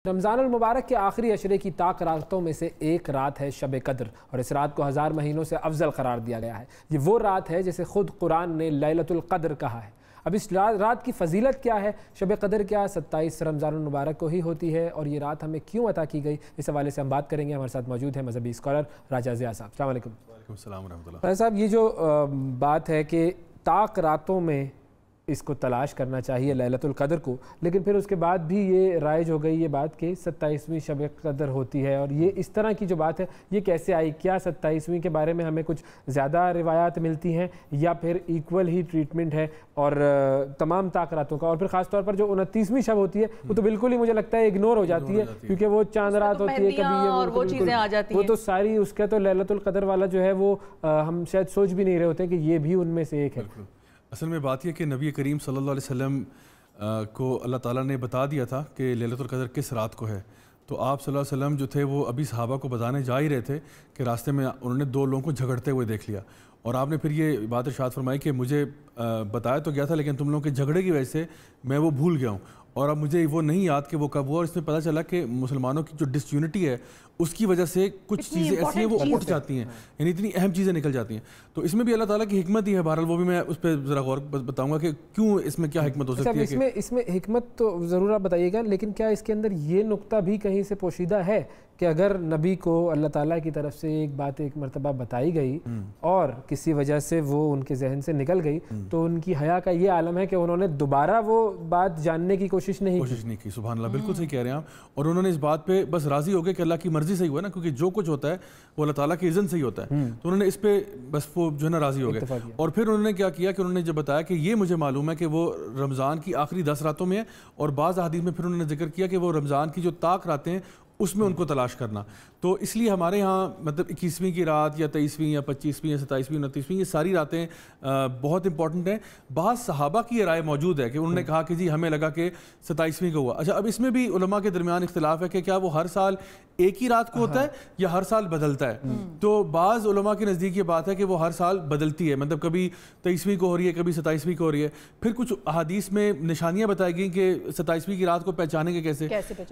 رمضان المبارک کے آخری عشرے کی طاق راتوں میں سے ایک رات ہے شب قدر، اور اس رات کو 1000 مہینوں سے افضل قرار دیا گیا ہے۔ یہ وہ رات ہے جسے خود قرآن نے لیلۃ القدر کہا ہے۔ اب اس رات کی فضیلت کیا ہے؟ شب قدر کیا 27 رمضان المبارک کو ہی ہوتی ہے، اور یہ رات ہمیں کیوں عطا کی گئی، اس حوالے سے ہم بات کریں گے۔ ہمارے ساتھ موجود ہیں مذہبی اسکالر راجہ ضیاء صاحب۔ السلام علیکم۔ وعلیکم السلام ورحمۃ اللہ۔ راجہ صاحب، یہ جو بات ہے کہ طاق راتوں میں اس کو تلاش کرنا چاہیے لیلۃ القدر کو، لیکن پھر اس کے بعد بھی یہ رائج ہو گئی یہ بات کہ 27ویں شب قدر ہوتی ہے، اور یہ اس طرح کی جو بات ہے یہ کیسے آئی؟ کیا 27ویں کے بارے میں ہمیں کچھ زیادہ روایات ملتی ہیں، یا پھر ایکول ہی ٹریٹمنٹ ہے اور تمام طاق راتوں کا؟ اور پھر خاص طور پر جو 29ویں شب ہوتی ہے وہ تو بالکل ہی مجھے لگتا ہے اگنور ہو جاتی ہے، کیونکہ وہ چاند رات ہوتی ہے، کبھی وہ چیزیں آ جاتی ہیں، وہ تو ساری اس کا تو لیلۃ القدر والا جو ہے وہ ہم شاید سوچ بھی نہیں رہے ہوتے کہ یہ بھی ان میں سے ایک ہے۔ اصل میں بات یہ کہ نبی کریم صلی اللہ علیہ وسلم کو اللہ تعالیٰ نے بتا دیا تھا کہ لیلۃ القدر کس رات کو ہے، تو آپ صلی اللہ علیہ وسلم جو تھے وہ ابھی صحابہ کو بتانے جا ہی رہے تھے کہ راستے میں انہوں نے 2 لوگوں کو جھگڑتے ہوئے دیکھ لیا، اور آپ نے پھر یہ بات ارشاد فرمائی کہ مجھے بتایا تو گیا تھا لیکن تم لوگوں کے جھگڑے کی وجہ سے میں وہ بھول گیا ہوں، اور اب مجھے وہ نہیں یاد کہ وہ کب ہوا، اور اس میں پتہ چلا کہ مسلمانوں کی جو ڈس یونٹی ہے اس کی وجہ سے کچھ چیزیں ایسی ہیں وہ اٹھ جاتی ہیں، یعنی اتنی اہم چیزیں نکل جاتی ہیں، تو اس میں بھی اللہ تعالیٰ کی حکمت ہی ہے۔ بہرحال وہ بھی میں اس پہ ذرا غور بتاؤں گا کہ کیوں اس میں کیا حکمت ہو سکتی ہے۔ اس میں حکمت تو ضرور آپ بتائیے گا، لیکن کیا اس کے اندر یہ نقطہ بھی کہیں سے پوشیدہ ہے کہ اگر نبی کو اللہ تعالیٰ کی طرف سے ایک بات ایک مرتبہ بتائی گئی اور کسی وجہ سے وہ ان کے ذہن سے نکل گئی تو ان کی حیا کا یہ عالم ہے کہ انہوں نے دوبارہ وہ بات جاننے کی کوشش نہیں کی؟ سبحان اللہ، بالکل صحیح کہہ رہے ہیں آپ، اور انہوں نے اس بات پہ بس راضی ہو گئے کہ اللہ کی مرضی سے ہی ہوا نا، کیونکہ جو کچھ ہوتا ہے وہ اللہ تعالیٰ کی اذن سے ہی ہوتا ہے، تو انہوں نے اس پہ بس وہ جو ہے نا راضی ہو گئے۔ اور پھر انہوں نے کیا کیا کہ انہوں نے جب بتایا کہ یہ مجھے معلوم ہے کہ وہ رمضان کی آخری 10 راتوں میں ہے، اور بعض احادیث میں پھر انہوں نے ذکر کیا کہ وہ رمضان کی جو طاق راتیں ہیں اس میں ان کو تلاش کرنا، تو اس لیے ہمارے ہاں مطلب 21ویں کی رات یا 23ویں یا 25ویں یا 27ویں 29ویں یہ ساری راتیں بہت امپورٹنٹ ہیں۔ بعض صحابہ کی یہ رائے موجود ہے کہ انہوں نے کہا کہ جی ہمیں لگا کہ 27ویں کو ہوا۔ اچھا، اب اس میں بھی علماء کے درمیان اختلاف ہے کہ کیا وہ ہر سال ایک ہی رات کو ہوتا ہے یا ہر سال بدلتا ہے، تو بعض علماء کے نزدیک یہ بات ہے کہ وہ ہر سال بدلتی ہے، مطلب کبھی 23ویں کو ہو رہی ہے، کبھی 27ویں کو ہو رہی ہے۔ پھر کچھ احادیث میں نشانیاں بتائی گئیں کہ 27ویں کی رات کو پہچانیں گے کیسے،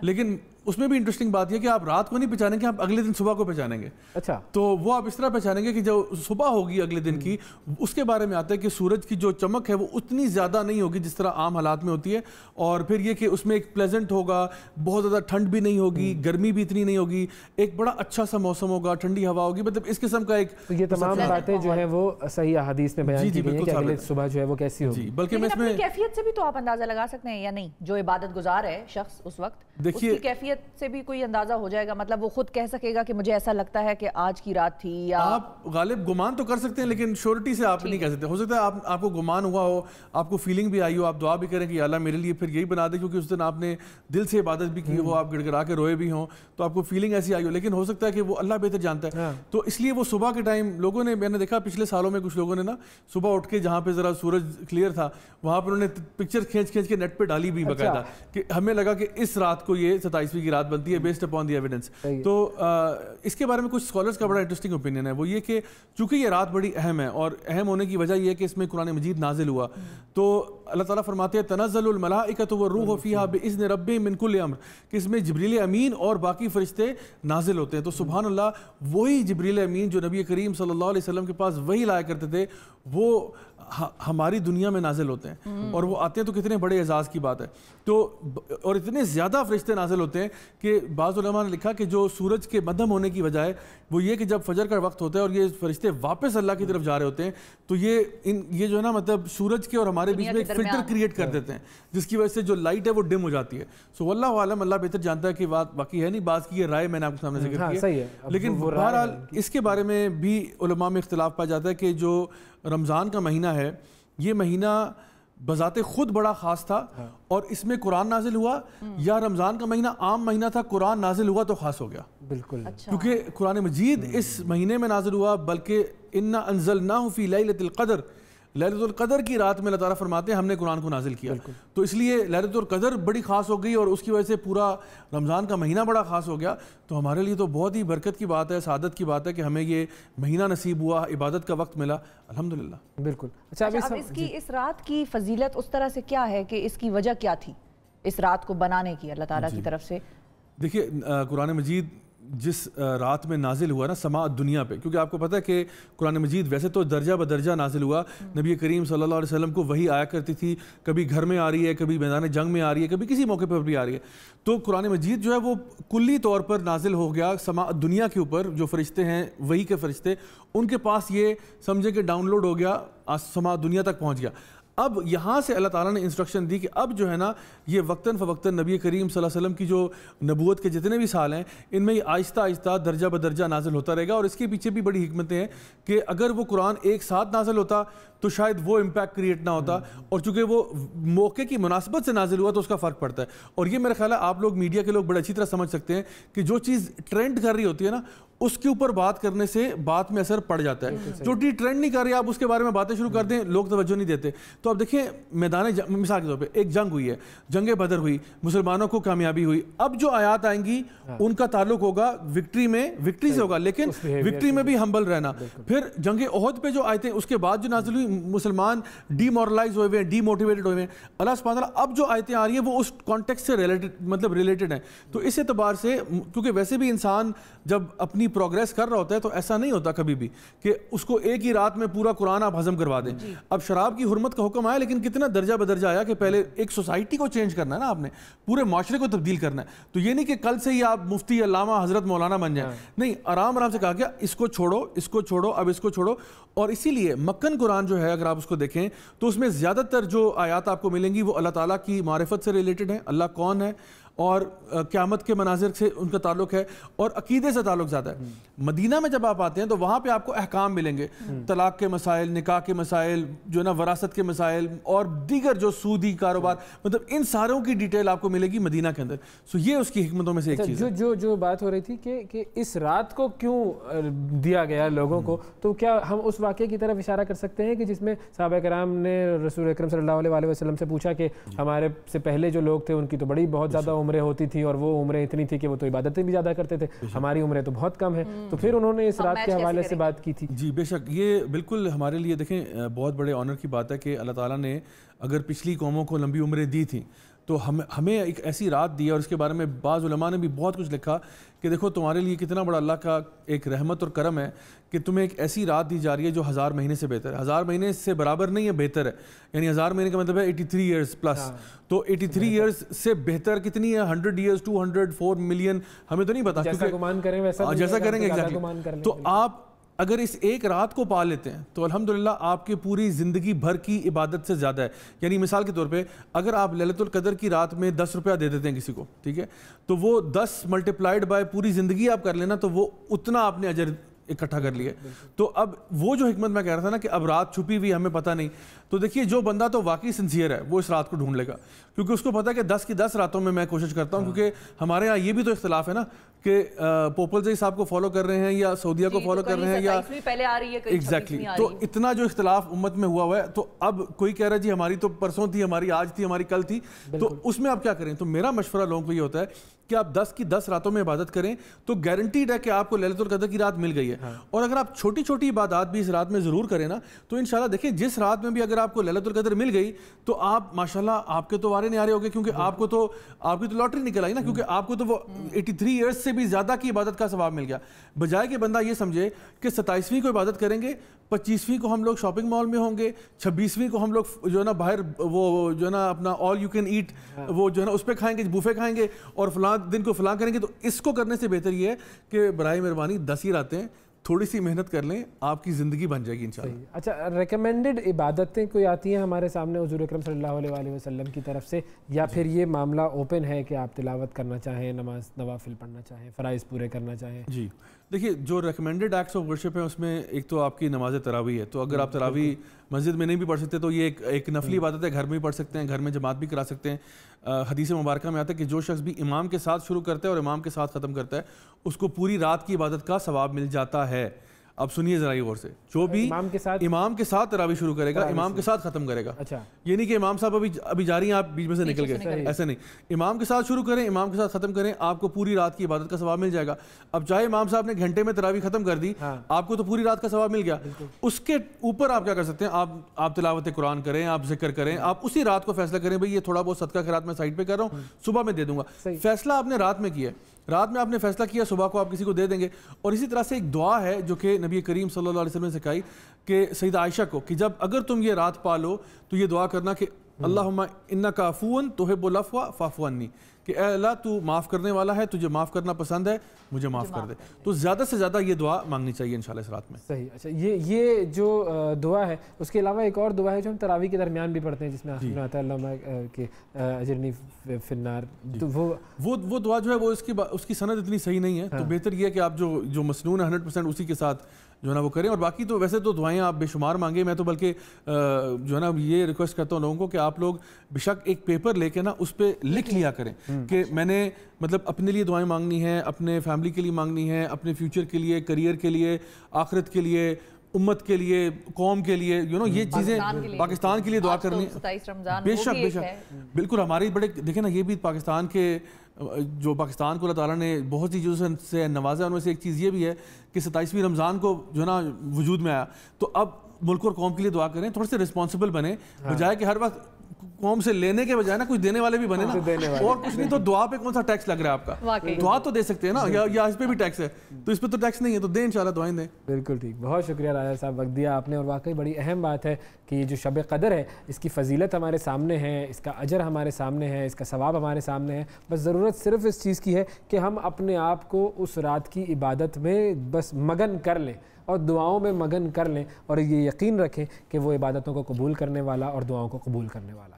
لیکن اس میں بھی انٹرسٹنگ بات یہ کہ آپ رات کو نہیں پہچانیں گے، آپ اگلے دن صبح کو پہچانیں گے۔ اچھا، تو وہ آپ اس طرح پہچانیں گے کہ جو صبح ہوگی اگلے دن کی، اس کے بارے میں آتا ہے کہ سورج کی جو چمک ہے وہ اتنی زیادہ نہیں ہوگی جس طرح عام حالات میں ہوتی ہے، اور پھر یہ کہ اس میں ایک پلیزنٹ ہوگا، بہت زیادہ ٹھنڈ بھی نہیں ہوگی، گرمی بھی اتنی نہیں ہوگی، ایک بڑا اچھا سا موسم ہوگا، ٹھنڈی ہوا ہوگی، مطلب اس قسم کا ایک، یہ تمام باتیں جو ہیں وہ صحیح احادیث میں بیان کی گئی ہیں کہ اگلے صبح جو ہے وہ کیسی ہوگی۔ بلکہ میں اس میں کیفیت سے بھی تو آپ اندازہ لگا سکتے ہیں یا نہیں؟ جو عبادت گزار ہے شخص اس وقت، اس کی کیفیت سے بھی کوئی اندازہ ہو جائے گا، مطلب وہ خود کہہ سکے گا کہ مجھے ایسا لگتا ہے کہ آج کی رات تھی، یا آپ غالب گمان تو کر سکتے ہیں لیکن شورٹی سے آپ نہیں کہہ سکتے۔ ہو سکتا ہے آپ کو گمان ہوا ہو، آپ کو فیلنگ بھی آئی ہو، آپ دعا بھی کریں کہ یا اللہ میرے لیے پھر یہی بنا دے، کیونکہ اس دن آپ نے دل سے عبادت بھی کی ہو، آپ گڑ گڑا کے روئے بھی ہوں، تو آپ کو فیلنگ ایسی آئی ہو، لیکن ہو سکتا ہے کہ وہ اللہ بہتر جانتا ہے۔ تو اس لیے وہ صبح کے ٹائم لوگوں نے، میں نے دیکھا پچھلے سالوں میں کچھ لوگوں نے نا صبح اٹھ کے جہاں پہ ذرا سورج کلیئر تھا وہاں پہ انہوں نے پکچر کھینچ کے نیٹ پہ ڈالی بھی باقاعدہ، کہ ہمیں لگا کہ اس رات کو یہ 27ویں کی رات بنتی ہے بیسڈ اپون دی ایویڈنس۔ تو اس کے بارے میں کچھ اسکالرس کا بڑا انٹرسٹنگ اوپینین ہے، وہ یہ کہ چونکہ یہ رات بڑی اہم ہے، اور اہم ہونے کی وجہ یہ ہے کہ اس میں قرآن مجید نازل ہوا، تو اللہ تعالیٰ فرماتے ہیں تنزل الملائکۃ والروح فیہا باذن ربہم من کل امر، کہ اس میں جبریل امین اور باقی فرشتے نازل ہوتے ہیں۔ تو سبحان اللہ، وہی جبریل امین جو نبی کریم صلی اللہ علیہ وسلم کے پاس وہی لایا کرتے تھے وہ ہماری دنیا میں نازل ہوتے ہیں، اور وہ آتے ہیں تو کتنے بڑے اعزاز کی بات ہے۔ تو اور اتنے زیادہ فرشتے نازل ہوتے ہیں کہ بعض علماء نے لکھا کہ جو سورج کے مدھم ہونے کی وجہ ہے وہ یہ کہ جب فجر کا وقت ہوتا ہے اور یہ فرشتے واپس اللہ کی طرف جا رہے ہوتے ہیں تو یہ جو ہے نا مطلب سورج کے اور ہمارے بیچ میں ایک فلٹر کریٹ کر دیتے ہیں، جس کی وجہ سے جو لائٹ ہے وہ ڈم ہو جاتی ہے۔ سو واللہ عالم، اللہ بہتر جانتا ہے کہ بات باقی ہے نہیں، بعض کی یہ رائے میں نے آپ کے سامنے ذکر کی ہے، لیکن بہرحال اس کے بارے میں بھی علماء میں اختلاف پایا جاتا ہے کہ جو رمضان کا مہینہ ہے یہ مہینہ بذات خود بڑا خاص تھا اور اس میں قرآن نازل ہوا، یا رمضان کا مہینہ عام مہینہ تھا، قرآن نازل ہوا تو خاص ہو گیا؟ بالکل، کیونکہ قرآن مجید اس مہینے میں نازل ہوا، بلکہ انا انزلناہ فی لیلۃ القدر، لیلۃ القدر کی رات میں اللہ تعالیٰ فرماتے ہیں ہم نے قرآن کو نازل کیا، تو اس لیے لیلۃ القدر بڑی خاص ہو گئی اور اس کی وجہ سے پورا رمضان کا مہینہ بڑا خاص ہو گیا۔ تو ہمارے لیے تو بہت ہی برکت کی بات ہے، سعادت کی بات ہے کہ ہمیں یہ مہینہ نصیب ہوا، عبادت کا وقت ملا، الحمدللہ۔ بالکل۔ اچھا، اب اس رات کی فضیلت اس طرح سے کیا ہے کہ اس کی وجہ کیا تھی اس رات کو بنانے کی اللہ تعالیٰ کی طرف سے؟ دیکھیے قرآن مجید جس رات میں نازل ہوا نا سما دنیا پہ، کیونکہ آپ کو پتہ ہے کہ قرآن مجید ویسے تو درجہ بدرجہ نازل ہوا، نبی کریم صلی اللہ علیہ وسلم کو وحی آیا کرتی تھی، کبھی گھر میں آ رہی ہے، کبھی میدان جنگ میں آ رہی ہے، کبھی کسی موقع پر بھی آ رہی ہے. تو قرآن مجید جو ہے وہ کلی طور پر نازل ہو گیا سما دنیا کے اوپر. جو فرشتے ہیں وحی کے فرشتے، ان کے پاس یہ سمجھے کہ ڈاؤن لوڈ ہو گیا، سما دنیا تک پہنچ گیا. اب یہاں سے اللہ تعالیٰ نے انسٹرکشن دی کہ اب جو ہے نا یہ وقتاً فوقتاً نبی کریم صلی اللہ علیہ وسلم کی جو نبوت کے جتنے بھی سال ہیں ان میں یہ آہستہ آہستہ درجہ بدرجہ نازل ہوتا رہے گا. اور اس کے پیچھے بھی بڑی حکمتیں ہیں کہ اگر وہ قرآن ایک ساتھ نازل ہوتا تو شاید وہ امپیکٹ کریٹ نہ ہوتا، اور چونکہ وہ موقع کی مناسبت سے نازل ہوا تو اس کا فرق پڑتا ہے. اور یہ میرا خیال ہے آپ لوگ میڈیا کے لوگ بڑے اچھی طرح سمجھ سکتے ہیں کہ جو چیز ٹرینڈ کر رہی ہوتی ہے نا اس کے اوپر بات کرنے سے بات میں اثر پڑ جاتا ہے. جو چیز ٹرینڈ نہیں کر رہی آپ اس کے بارے میں باتیں شروع کر دیں، لوگ توجہ نہیں دیتے. تو اب دیکھیں میدان مثال کے طور پہ ایک جنگ ہوئی ہے، جنگ بدر ہوئی، مسلمانوں کو کامیابی ہوئی. اب جو آیات آئیں گی ان کا تعلق ہوگا وکٹری سے ہوگا، لیکن وکٹری میں بھی ہمبل رہنا. پھر جنگ احد پہ جو آیتیں اس کے بعد جو نازل ہوئی، مسلمان ڈی مورلائز ہوئے ہیں، ڈی موٹیویٹڈ ہوئے ہیں. اللہ سبحانہ وتعالیٰ اب جو آیتیں آ رہی ہیں وہ اس کانٹیکسٹ سے ریلیٹڈ ہیں. تو اس اعتبار سے کیونکہ ویسے بھی انسان جب اپنی پروگریس کر رہا ہوتا ہے تو ایسا نہیں ہوتا کبھی بھی کہ اس کو ایک ہی رات میں پورا قرآن آپ ہضم کروا دیں. اب شراب کی حرمت کا حکم آیا لیکن کتنا درجہ بدرجہ آیا کہ پہلے ایک سوسائٹی کو چینج کرنا ہے نا، آپ نے پورے معاشرے کو تبدیل کرنا ہے. تو یہ نہیں کہ کل سے ہی آپ مفتی، علامہ، حضرت، مولانا بن جائیں، نہیں، آرام آرام سے کہا گیا اس کو چھوڑو، اس کو چھوڑو، اب اس کو چھوڑو. اور اسی لیے مکن قرآن جو ہے اگر آپ اس کو دیکھیں تو اس میں زیادہ تر جو آیات آپ کو ملیں گی وہ اللہ تعالیٰ کی معرفت سے ریلیٹڈ ہیں، اللہ کون ہے اور قیامت کے مناظر سے ان کا تعلق ہے اور عقیدے سے تعلق زیادہ ہے. مدینہ میں جب آپ آتے ہیں تو وہاں پہ آپ کو احکام ملیں گے، طلاق کے مسائل، نکاح کے مسائل، جو نا وراثت کے مسائل اور دیگر جو سودی کاروبار، مطلب ان ساروں کی ڈیٹیل آپ کو ملے گی مدینہ کے اندر. سو یہ اس کی حکمتوں میں سے ایک چیز ہے. جو بات ہو رہی تھی کہ اس رات کو کیوں دیا گیا لوگوں کو، تو کیا ہم اس واقعے کی طرف اشارہ کر سکتے ہیں کہ جس میں صحابہ کرام نے رسول اکرم صلی اللہ علیہ وسلم سے پوچھا کہ ہمارے سے پہلے جو لوگ تھے ان کی تو بڑی بہت زیادہ عمریں ہوتی تھی اور وہ عمریں اتنی تھی کہ وہ تو عبادتیں بھی زیادہ کرتے تھے، ہماری عمریں تو بہت کم ہیں، تو پھر انہوں نے اس رات کے حوالے سے بات کی تھی. جی بے شک، یہ بالکل ہمارے لیے دیکھیں بہت بڑے آنر کی بات ہے کہ اللہ تعالیٰ نے اگر پچھلی قوموں کو لمبی عمریں دی تھیں تو ہمیں ایک ایسی رات دی. اور اس کے بارے میں بعض علماء نے بھی بہت کچھ لکھا کہ دیکھو تمہارے لیے کتنا بڑا اللہ کا ایک رحمت اور کرم ہے کہ تمہیں ایک ایسی رات دی جا رہی ہے جو 1000 مہینے سے بہتر ہے. 1000 مہینے سے برابر نہیں ہے، بہتر ہے. یعنی 1000 مہینے کا مطلب ہے 83 ایئرز پلس. تو 83 ایئرز سے بہتر کتنی ہے؟ 100 ایئرز، 200، 4 ملین، ہمیں تو نہیں پتا، جیسا گمان کریں ویسا جیسا کریں گے ایگزیکٹلی. تو آپ اگر اس ایک رات کو پا لیتے ہیں تو الحمدللہ آپ کی پوری زندگی بھر کی عبادت سے زیادہ ہے. یعنی مثال کے طور پہ اگر آپ لیلۃ القدر کی رات میں 10 روپیہ دے دیتے ہیں کسی کو، ٹھیک ہے، تو وہ 10 ملٹیپلائڈ بائی پوری زندگی آپ کر لینا تو وہ اتنا آپ نے اجر اکٹھا کر لیے. تو اب وہ جو حکمت میں کہہ رہا تھا نا کہ اب رات چھپی ہوئی ہمیں پتہ نہیں، تو دیکھیے جو بندہ تو واقعی سنسیئر ہے وہ اس رات کو ڈھونڈ لے گا، کیونکہ اس کو پتہ ہے کہ 10 کی 10 راتوں میں کوشش کرتا ہوں. کیونکہ ہمارے ہاں یہ بھی تو اختلاف ہے نا کہ پوپل صاحب کو فالو کر رہے ہیں یا سعودیہ کو فالو کر رہے ہیں یا پہلے آ رہی ہے، ایگزیکٹلی. تو اتنا جو اختلاف امت میں ہوا ہے، تو اب کوئی کہہ رہا ہے جی ہماری تو پرسوں تھی، ہماری آج تھی، ہماری کل تھی، تو اس میں آپ کیا کریں. تو میرا مشورہ لوگوں کو یہ ہوتا ہے کہ آپ 10 کی 10 راتوں میں عبادت کریں تو گارنٹیڈ ہے کہ آپ کو لیلۃ القدر کی رات مل گئی ہے. اور اگر آپ چھوٹی چھوٹی عبادات بھی اس رات میں ضرور کریں نا تو انشاءاللہ دیکھیں جس رات میں بھی اگر آپ کو لیلۃ القدر مل گئی تو آپ ماشاءاللہ آپ کے تو وارے نہیں آ رہے ہوگے، کیونکہ آپ کی تو لاٹری نکل آئی نا، کیونکہ آپ کو تو وہ 83 ایئرز سے بھی زیادہ کی عبادت کا ثواب مل گیا. بجائے کہ بندہ یہ سمجھے کہ 27ویں کو عبادت کریں گے، 25ویں کو ہم لوگ شاپنگ مال میں ہوں گے، 26ویں کو ہم لوگ جو ہے نا باہر وہ جو ہے نا اپنا آل یو کین ایٹ وہ جو ہے نا اس پہ کھائیں گے، بوفے کھائیں گے، اور فلاں دن کو فلاں کریں گے. تو اس کو کرنے سے بہتر یہ ہے کہ برائے مہربانی 10 ہی راتیں تھوڑی سی محنت کر لیں، آپ کی زندگی بن جائے گی انشاءاللہ. اچھا، ریکمینڈڈ عبادتیں کوئی آتی ہیں ہمارے سامنے حضور اکرم صلی اللہ علیہ وسلم کی طرف سے، یا پھر یہ معاملہ اوپن ہے کہ آپ تلاوت کرنا چاہیں، نماز نوافل پڑھنا چاہیں، فرائض پورے کرنا چاہیں؟ جی دیکھیے، جو ریکمینڈڈ ایکٹس آف ورشپ ہیں اس میں ایک تو آپ کی نماز تراویح ہے. تو اگر آپ تراویح مسجد میں نہیں بھی پڑھ سکتے تو یہ ایک نفلی عبادت ہے، گھر میں بھی پڑھ سکتے ہیں، گھر میں جماعت بھی کرا سکتے ہیں. حدیث مبارکہ میں آتا ہے کہ جو شخص بھی امام کے ساتھ شروع کرتا ہے اور امام کے ساتھ ختم کرتا ہے اس کو پوری رات کی عبادت کا ثواب مل جاتا ہے. اب سنیے ذرا غور سے، جو بھی امام کے ساتھ تراویح شروع کرے گا، امام کے ساتھ ختم کرے گا. اچھا، یہ نہیں کہ امام صاحب ابھی جاری ہیں آپ بیچ میں سے نکل گئے، ایسے نہیں. امام کے ساتھ شروع کریں، امام کے ساتھ ختم کریں، آپ کو پوری رات کی عبادت کا ثواب مل جائے گا. اب چاہے امام صاحب نے گھنٹے میں تراویح ختم کر دی، آپ کو تو پوری رات کا ثواب مل گیا. اس کے اوپر آپ کیا کر سکتے ہیں؟ آپ تلاوت قرآن کریں، آپ ذکر کریں، آپ اسی رات کو فیصلہ کریں بھئی یہ تھوڑا بہت صدقہ خیرات میں سائڈ پہ کر رہا ہوں، صبح میں دے دوں گا. فیصلہ آپ نے رات میں کیا ہے. رات میں آپ نے فیصلہ کیا صبح کو آپ کسی کو دے دیں گے. اور اسی طرح سے ایک دعا ہے جو کہ نبی کریم صلی اللہ علیہ وسلم نے سکھائی کہ سیدہ عائشہ کو کہ جب اگر تم یہ رات پالو تو یہ دعا کرنا کہ اللہم انکا عفو تحب العفو فاعف عنی، کہ اے اللہ تو معاف کرنے والا ہے، تجھے معاف کرنا پسند ہے، مجھے معاف کر دے. تو زیادہ سے زیادہ یہ دعا مانگنی چاہیے انشاءاللہ اس رات میں. صحیح. اچھا یہ جو دعا ہے اس کے علاوہ ایک اور دعا ہے جو ہم تراویح کے درمیان بھی پڑھتے ہیں جس میں آخر میں آتا ہے اللہم کہ اجرنی فی النار. تو وہ دعا جو ہے وہ اس کی سند اتنی صحیح نہیں ہے، تو بہتر یہ ہے کہ آپ جو مسنون ہے 100% اسی کے ساتھ جو ہے نا وہ کریں. اور باقی تو ویسے تو دعائیں آپ بے شمار مانگیں. میں تو بلکہ جو ہے نا یہ ریکویسٹ کرتا ہوں لوگوں کو کہ آپ لوگ بے شک ایک پیپر لے کے نا اس پہ لکھ لیا کریں کہ میں نے مطلب اپنے لیے دعائیں مانگنی ہیں، اپنے فیملی کے لیے مانگنی ہے، اپنے فیوچر کے لیے، کریئر کے لیے، آخرت کے لیے، امت کے لیے، قوم کے لیے، یہ چیزیں پاکستان کے لیے دعا کرنی. بے شک بے شک بالکل. ہمارے بڑے دیکھیں نا یہ بھی پاکستان کے جو پاکستان کو اللہ تعالیٰ نے بہت سی چیزوں سے نوازا، ان میں سے ایک چیز یہ بھی ہے کہ 27ویں رمضان کو جو ہے نا وجود میں آیا. تو اب ملک اور قوم کے لیے دعا کریں، تھوڑے سے رسپانسبل بنیں، بجائے کہ ہر وقت قوم سے لینے کے بجائے نا کچھ دینے والے بھی بنے نا. اور کچھ نہیں تو دعا پہ کون سا ٹیکس لگ رہا ہے آپ کا؟ دعا تو دے سکتے ہیں نا، یا اس پہ بھی ٹیکس ہے، تو اس پہ تو ٹیکس نہیں ہے، تو دیں انشاءاللہ دعائیں دیں. بالکل ٹھیک. بہت شکریہ راجہ صاحب، وقت دیا آپ نے. اور واقعی بڑی اہم بات ہے کہ یہ جو شب قدر ہے اس کی فضیلت ہمارے سامنے ہے، اس کا اجر ہمارے سامنے ہے، اس کا ثواب ہمارے سامنے ہے. بس ضرورت صرف اس چیز کی ہے کہ ہم اپنے آپ کو اس رات کی عبادت میں بس مگن کر لیں اور دعاؤں میں مگن کر لیں، اور یہ یقین رکھیں کہ وہ عبادتوں کو قبول کرنے والا اور دعاؤں کو قبول کرنے والا.